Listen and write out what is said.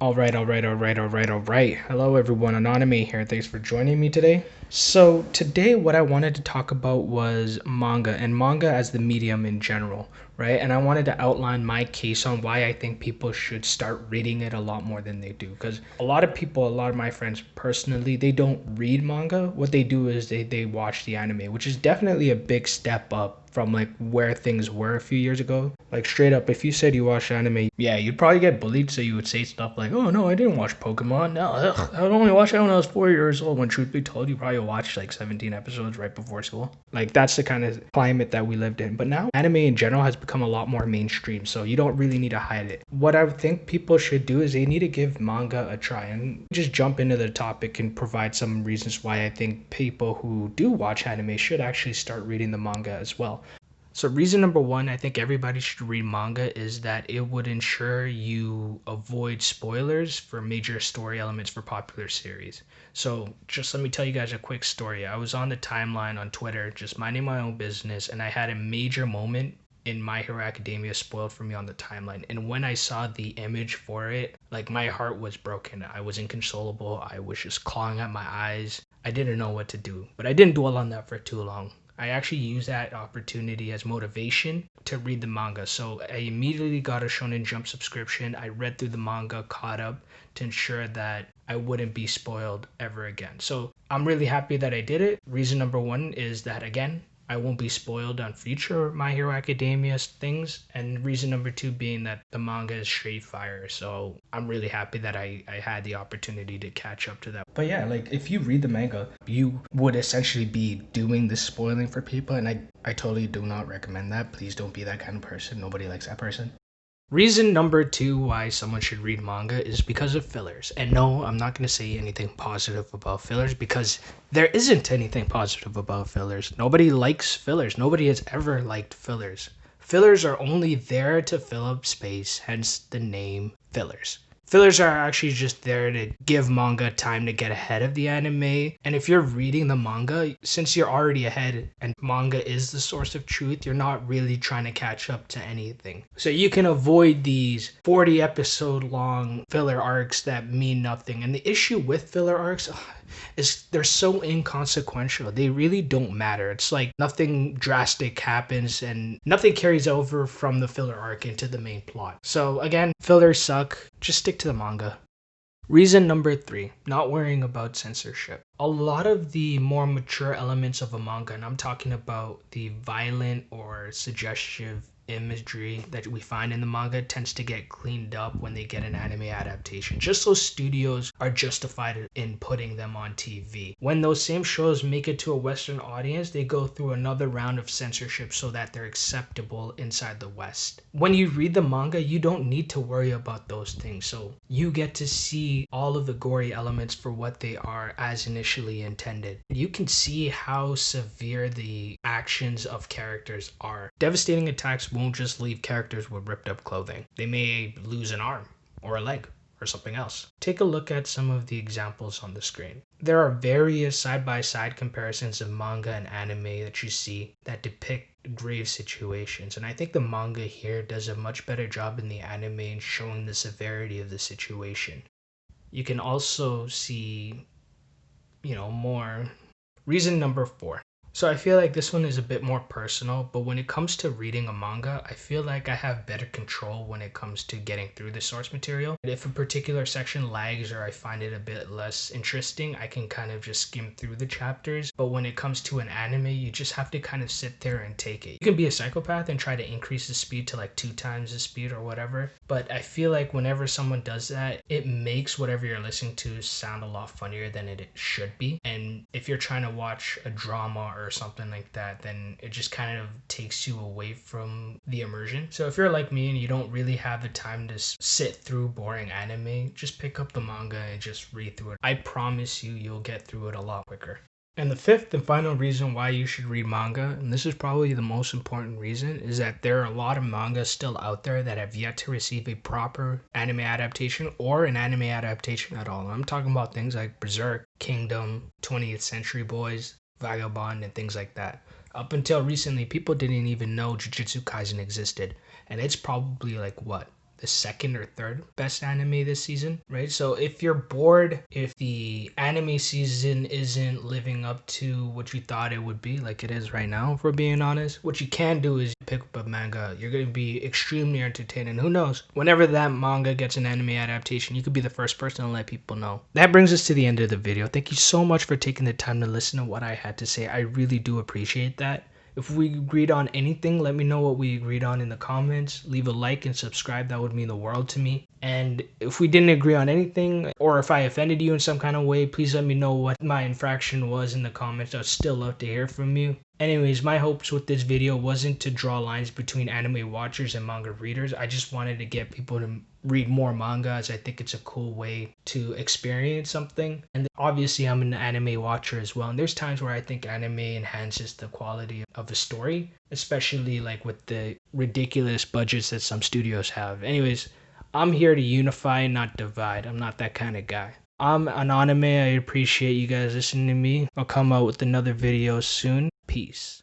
All right. Hello, everyone. Anonymous here. Thanks for joining me today. So, today, what I wanted to talk about was manga and manga as the medium in general, right? And I wanted to outline my case on why I think people should start reading it a lot more than they do. Because a lot of my friends personally, they don't read manga. What they do is they watch the anime, which is definitely a big step up from like where things were a few years ago. Like straight up, if you said you watched anime, yeah, you'd probably get bullied. So you would say stuff like, "Oh no, I didn't watch Pokemon. No, I only watched it when I was 4 years old." When truth be told, you probably watched like 17 episodes right before school. Like that's the kind of climate that we lived in. But now anime in general has become a lot more mainstream, so you don't really need to hide it. What I think people should do is they need to give manga a try and just jump into the topic and provide some reasons why I think people who do watch anime should actually start reading the manga as well. So reason number one, I think everybody should read manga is that it would ensure you avoid spoilers for major story elements for popular series. So just let me tell you guys a quick story. I was on the timeline on Twitter, just minding my own business, and I had a major moment in My Hero Academia spoiled for me on the timeline. And when I saw the image for it, like my heart was broken. I was inconsolable. I was just clawing at my eyes. I didn't know what to do, but I didn't dwell on that for too long. I actually used that opportunity as motivation to read the manga. So I immediately got a Shonen Jump subscription. I read through the manga, caught up to ensure that I wouldn't be spoiled ever again. So I'm really happy that I did it. Reason number one is that, again, I won't be spoiled on future My Hero Academia things. And reason number two being that the manga is straight fire. So I'm really happy that I had the opportunity to catch up to that. But yeah, like if you read the manga, you would essentially be doing this spoiling for people. And I totally do not recommend that. Please don't be that kind of person. Nobody likes that person. Reason number two why someone should read manga is because of fillers. And no, I'm not going to say anything positive about fillers because there isn't anything positive about fillers. Nobody likes fillers. Nobody has ever liked fillers. Fillers are only there to fill up space, hence the name fillers. Fillers are actually just there to give manga time to get ahead of the anime. And if you're reading the manga, since you're already ahead and manga is the source of truth, you're not really trying to catch up to anything. So you can avoid these 40 episode long filler arcs that mean nothing. And the issue with filler arcs is they're so inconsequential. They really don't matter. It's like nothing drastic happens and nothing carries over from the filler arc into the main plot. So again, fillers suck. Just stick to the manga. Reason number three, not worrying about censorship. A lot of the more mature elements of a manga, and I'm talking about the violent or suggestive imagery that we find in the manga, tends to get cleaned up when they get an anime adaptation, just so studios are justified in putting them on TV. When those same shows make it to a Western audience, they go through another round of censorship so that they're acceptable inside the West. When you read the manga, you don't need to worry about those things, so you get to see all of the gory elements for what they are as initially intended. You can see how severe the actions of characters are. Devastating attacks won't just leave characters with ripped up clothing. They may lose an arm or a leg or something else. Take a look at some of the examples on the screen. There are various side-by-side comparisons of manga and anime that you see that depict grave situations, and I think the manga here does a much better job in the anime in showing the severity of the situation. You can also see, more. Reason number four. So I feel like this one is a bit more personal, but when it comes to reading a manga, I feel like I have better control when it comes to getting through the source material. And if a particular section lags or I find it a bit less interesting, I can kind of just skim through the chapters. But when it comes to an anime, you just have to kind of sit there and take it. You can be a psychopath and try to increase the speed to like 2 times the speed or whatever. But I feel like whenever someone does that, it makes whatever you're listening to sound a lot funnier than it should be. And if you're trying to watch a drama or something like that, then it just kind of takes you away from the immersion. So if you're like me and you don't really have the time to sit through boring anime, just pick up the manga and just read through it. I promise you'll get through it a lot quicker. And the fifth and final reason why you should read manga, and this is probably the most important reason, is that there are a lot of mangas still out there that have yet to receive a proper anime adaptation or an anime adaptation at all. I'm talking about things like Berserk, Kingdom, 20th Century Boys, Vagabond, and things like that. Up until recently, people didn't even know Jujutsu Kaisen existed, and it's probably like, what, the second or third best anime this season, right? So if you're bored, if the anime season isn't living up to what you thought it would be, like it is right now, if we're being honest, what you can do is pick up a manga. You're going to be extremely entertained, and who knows, whenever that manga gets an anime adaptation, you could be the first person to let people know. That brings us to the end of the video. Thank you so much for taking the time to listen to what I had to say. I really do appreciate that. If we agreed on anything, let me know what we agreed on in the comments. Leave a like and subscribe. That would mean the world to me. And if we didn't agree on anything, or if I offended you in some kind of way, please let me know what my infraction was in the comments. I'd still love to hear from you. Anyways, my hopes with this video wasn't to draw lines between anime watchers and manga readers. I just wanted to get people to read more manga, as I think it's a cool way to experience something. And obviously I'm an anime watcher as well, and there's times where I think anime enhances the quality of a story, especially like with the ridiculous budgets that some studios have. Anyways, I'm here to unify, not divide. I'm not that kind of guy. I'm an anime. I appreciate you guys listening to me. I'll come out with another video soon. Peace.